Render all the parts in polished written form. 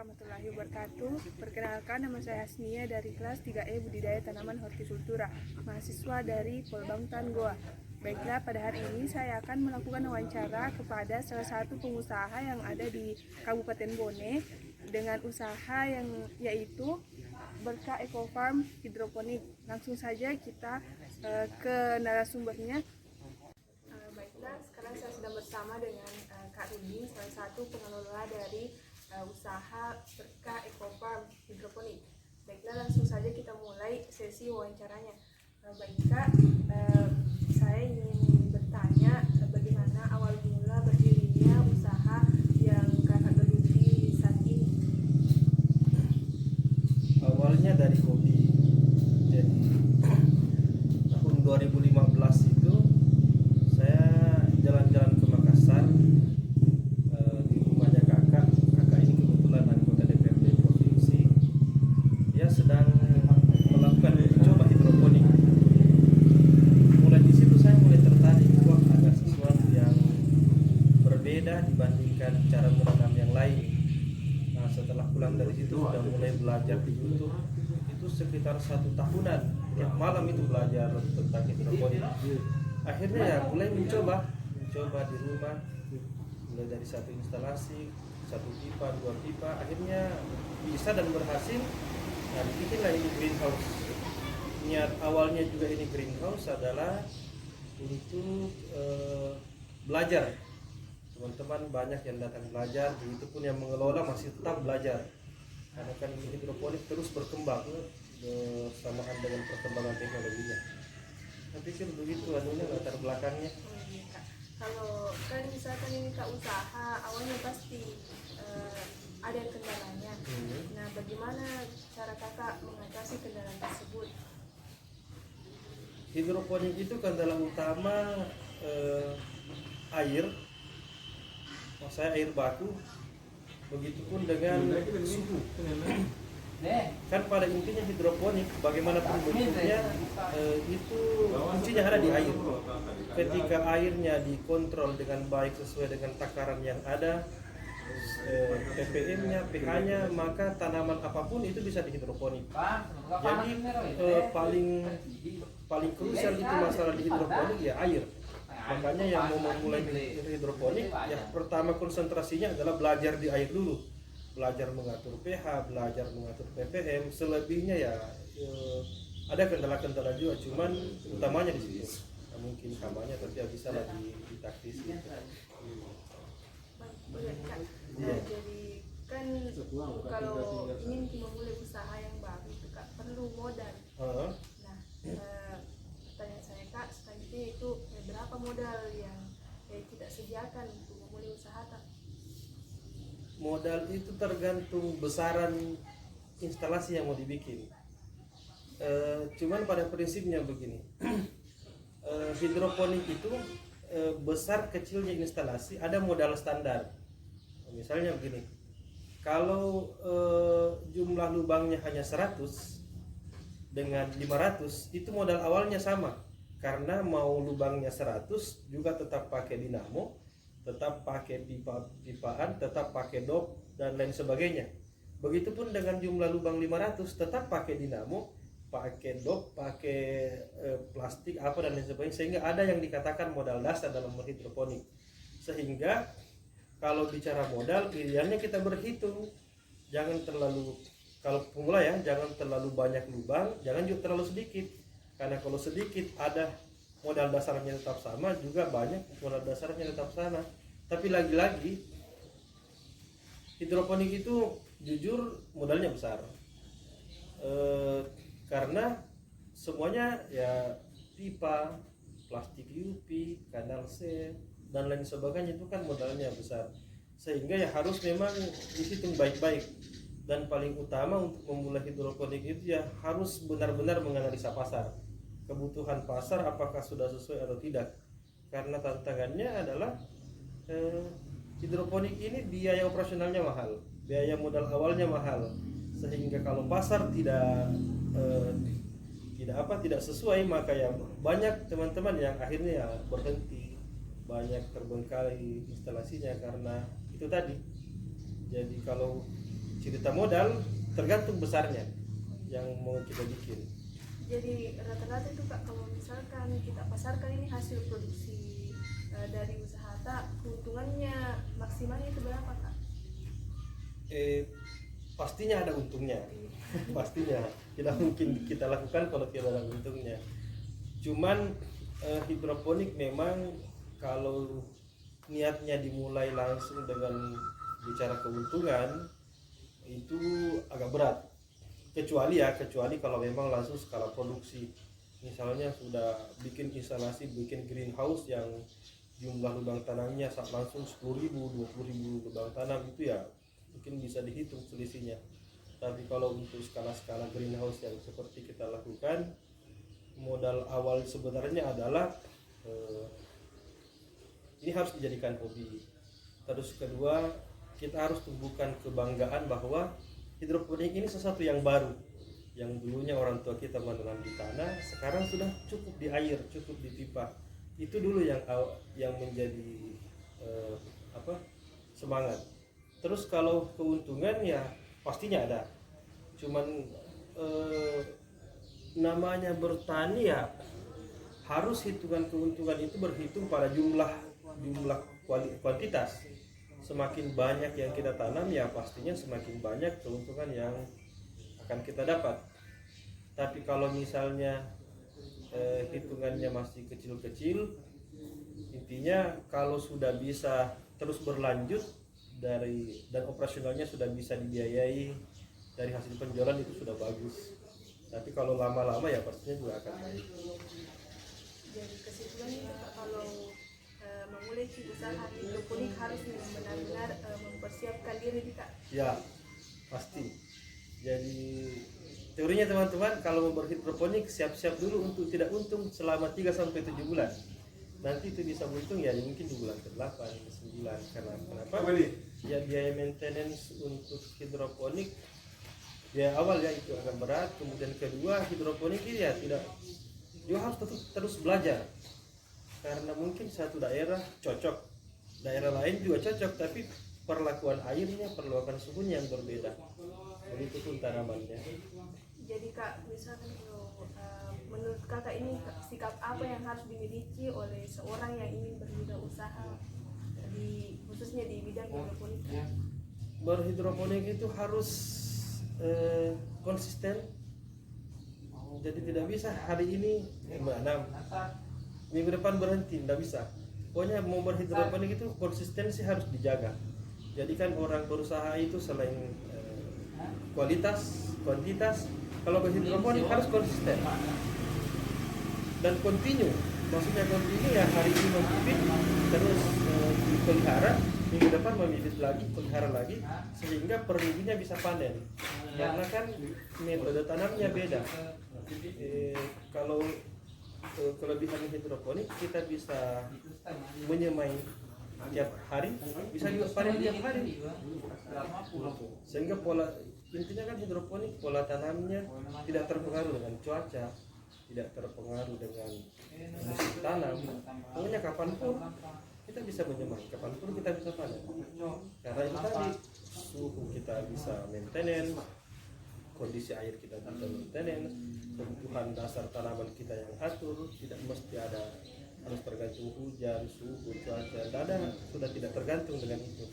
warahmatullahi wabarakatuh. Perkenalkan, nama saya Hasnia dari kelas 3E Budidaya Tanaman Hortikultura, mahasiswa dari Polbangtan Goa. Baiklah, pada hari ini saya akan melakukan wawancara kepada salah satu pengusaha yang ada di Kabupaten Bone dengan usaha yang yaitu Berkah Eco Farm Hidroponik. Langsung saja kita ke narasumbernya. Baiklah, sekarang saya sudah bersama dengan Kak Rudi, salah satu pengelola dari usaha Berkah Eco Farm Hidroponik. Baiklah, langsung saja kita mulai sesi wawancaranya. Baik Kak, saya ingin bertanya bagaimana awal mula berdirinya usaha yang Kakak geluti saat ini. Awalnya dari hobi. Jadi tahun 2015 itu saya jalan-jalan ke Makassar di rumahnya kakak ini kebetulan anggota DPRD provinsi. Dia sedang melakukan uji coba hidroponik. Mulai di situ saya mulai tertarik, wah ada sesuatu yang berbeda dibandingkan cara menanam yang lain. Nah, setelah pulang dari situ sudah mulai belajar di YouTube. Itu sekitar 1 tahunan, tiap malam itu belajar tentang hidroponik. Akhirnya ya mulai mencoba di rumah, mulai dari satu instalasi, 1 pipa, 2 pipa, akhirnya bisa dan berhasil. Nah, dibikinlah ini greenhouse. Niat awalnya juga ini greenhouse adalah untuk belajar. Teman-teman banyak yang datang belajar, begitu pun yang mengelola masih tetap belajar. Karena kan hidroponik terus berkembang bersamaan dengan perkembangan teknologinya. Saya pikir begitu anunya latar belakangnya. Iya, Kak. Kalau kan misalkan ini Kak usaha, awalnya pasti ada kendalanya. Nah, bagaimana cara Kakak mengatasi kendala tersebut? Hidroponik itu kendala utama air. Saya air baku, begitupun dengan suhu. Kan pada intinya hidroponik bagaimanapun bentuknya itu kuncinya ada di air. Ketika airnya dikontrol dengan baik sesuai dengan takaran yang ada, ppm-nya, pH-nya, maka tanaman apapun itu bisa dihidroponik. Jadi paling krusial itu masalah di hidroponik ya air. Makanya yang mau memulai hidroponik, ya pertama konsentrasinya adalah belajar di air dulu, belajar mengatur pH, belajar mengatur ppm. Selebihnya ya ada kendala-kendala juga, cuman utamanya di situ. Nah, mungkin kamarnya tapi ya bisa lah ditaktis. Jadi kan kalau ingin memulai usaha yang baru itu Kak perlu modal. Nah, pertanyaan saya Kak selanjutnya itu berapa modal yang kita sediakan untuk memulai usaha Kak? Modal itu tergantung besaran instalasi yang mau dibikin. Cuman pada prinsipnya begini, hidroponik itu besar kecilnya instalasi ada modal standar. Misalnya begini, kalau jumlah lubangnya hanya 100 dengan 500 itu modal awalnya sama, karena mau lubangnya 100 juga tetap pakai dinamo, tetap pakai pipa-pipaan, tetap pakai dop dan lain sebagainya. Begitupun dengan jumlah lubang 500 tetap pakai dinamo, pakai dop, pakai plastik apa dan lain sebagainya, sehingga ada yang dikatakan modal dasar dalam hidroponik. Sehingga kalau bicara modal, pilihannya kita berhitung, jangan terlalu, kalau pemula ya, jangan terlalu banyak lubang, jangan juga terlalu sedikit. Karena kalau sedikit ada modal dasarnya tetap sama, juga banyak modal dasarnya tetap sama. Tapi lagi-lagi hidroponik itu jujur modalnya besar. Karena semuanya ya pipa, plastik UV, kanal C dan lain sebagainya itu kan modalnya besar. Sehingga ya harus memang dihitung baik-baik. Dan paling utama untuk memulai hidroponik itu ya harus benar-benar menganalisa pasar. Kebutuhan pasar apakah sudah sesuai atau tidak. Karena tantangannya adalah hidroponik ini biaya operasionalnya mahal, biaya modal awalnya mahal. Sehingga kalau pasar tidak sesuai, maka ya banyak teman-teman yang akhirnya ya berhenti, banyak terbengkalai instalasinya karena itu tadi. Jadi kalau cerita modal tergantung besarnya yang mau kita bikin. Jadi rata-rata itu Kak, kalau misalkan kita pasarkan ini hasil produksi dari usaha tak, keuntungannya maksimalnya itu berapa Kak? Pastinya ada untungnya. Pastinya tidak mungkin kita lakukan kalau tidak ada untungnya. Cuman hidroponik memang kalau niatnya dimulai langsung dengan bicara keuntungan itu agak berat, kecuali kalau memang langsung skala produksi, misalnya sudah bikin instalasi, bikin greenhouse yang jumlah lubang tanamnya langsung 10.000, 20.000 lubang tanam, itu ya mungkin bisa dihitung selisihnya. Tapi kalau untuk skala-skala greenhouse yang seperti kita lakukan, modal awal sebenarnya adalah ini harus dijadikan hobi. Terus kedua, kita harus tumbuhkan kebanggaan bahwa hidroponik ini sesuatu yang baru, yang dulunya orang tua kita menanam di tanah, sekarang sudah cukup di air, cukup di pipa. Itu dulu yang menjadi semangat. Terus kalau keuntungan ya pastinya ada. Cuman namanya bertani ya harus hitungan keuntungan itu berhitung pada jumlah kuantitas. Semakin banyak yang kita tanam ya pastinya semakin banyak keuntungan yang akan kita dapat. Tapi kalau misalnya hitungannya masih kecil-kecil, intinya kalau sudah bisa terus berlanjut dan operasionalnya sudah bisa dibiayai dari hasil penjualan, itu sudah bagus. Tapi kalau lama-lama ya pastinya juga akan naik. Jadi kesimpulannya Kak, kalau memulai usaha hidroponik harus benar-benar mempersiapkan diri Kak. Ya, pasti. Jadi teorinya teman-teman, kalau mau berhidroponik siap-siap dulu untuk tidak untung selama 3-7 bulan. Nanti itu bisa beruntung ya mungkin di bulan ke-8, ke-9. Kenapa? Ya biaya maintenance untuk hidroponik biaya awal ya itu akan berat. Kemudian kedua, hidroponik ini ya tidak juga harus terus belajar. Karena mungkin satu daerah cocok, daerah lain juga cocok, tapi perlakuan airnya, perlakuan suhunya yang berbeda. Begitu pun tanamannya. Jadi Kak, misalkan kalau menurut Kakak ini sikap apa yang harus dimiliki oleh seorang yang ingin berwirausaha khususnya di bidang hidroponik? Berhidroponik itu harus konsisten. Jadi tidak bisa hari ini menanam, minggu depan berhenti, tidak bisa. Pokoknya mau berhidroponik itu konsistensi harus dijaga. Jadi kan orang berusaha itu selain kualitas, kuantitas, kalau berhidroponik harus konsisten dan kontinu. Maksudnya kontinu ya hari ini membibit, terus dipelihara, minggu depan membibit lagi, pelihara lagi, sehingga per minggunya bisa panen. Karena kan metode tanamnya beda. Kalau kelebihan hidroponik, kita bisa menyemai tiap hari, bisa juga panen tiap hari. Sehingga intinya kan hidroponik, pola tanamnya tidak terpengaruh dengan cuaca, tidak terpengaruh dengan musim tanam. Pokoknya kapanpun kita bisa menyemai, kapanpun kita bisa panen. Karena itu tadi suhu kita bisa maintenance, kondisi air kita bisa maintenance, kebutuhan dasar tanaman kita yang atur, tidak mesti harus tergantung hujan, suhu, cuaca, sudah tidak tergantung dengan itu.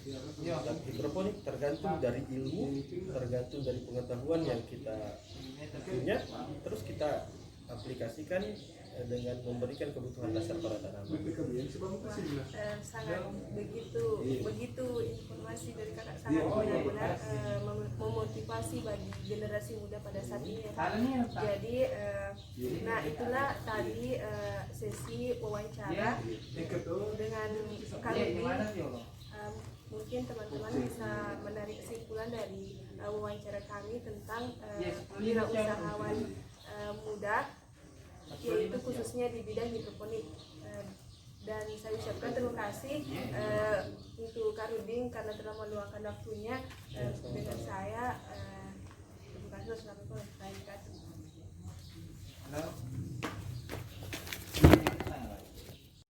Dan hidroponik tergantung dari ilmu, tergantung dari pengetahuan yang kita punya, terus kita aplikasikan dengan memberikan kebutuhan dasar pada tanaman. Sangat begitu informasi dari Kakak, sangat benar-benar memotivasi bagi generasi muda pada saat ini. Jadi nah itulah tadi sesi wawancara dengan kami. Mungkin teman-teman bisa menarik kesimpulan dari wawancara kami tentang wirausahawan muda, yaitu khususnya di bidang hidroponik. Dan saya ucapkan terima kasih untuk Kak Ruding karena telah meluangkan waktunya dengan saya. Terima kasih. Wassalamualaikum warahmatullahi wabarakatuh.